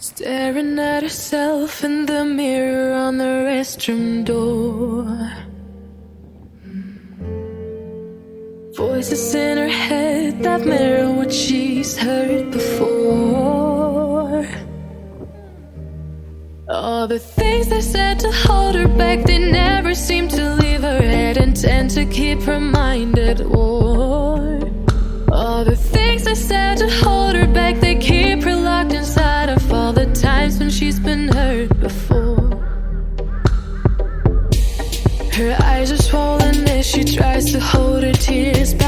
Staring at herself in the mirror on the restroom door. Voices in her head that mirror what she's heard before. All the things they said to hold her back, they never seem to leave her head and tend to keep her mind at war. All the things they said to hold her back, they keep her locked inside of all the times when she's been hurt before. Her eyes are swollen as she tries to hold her tears back.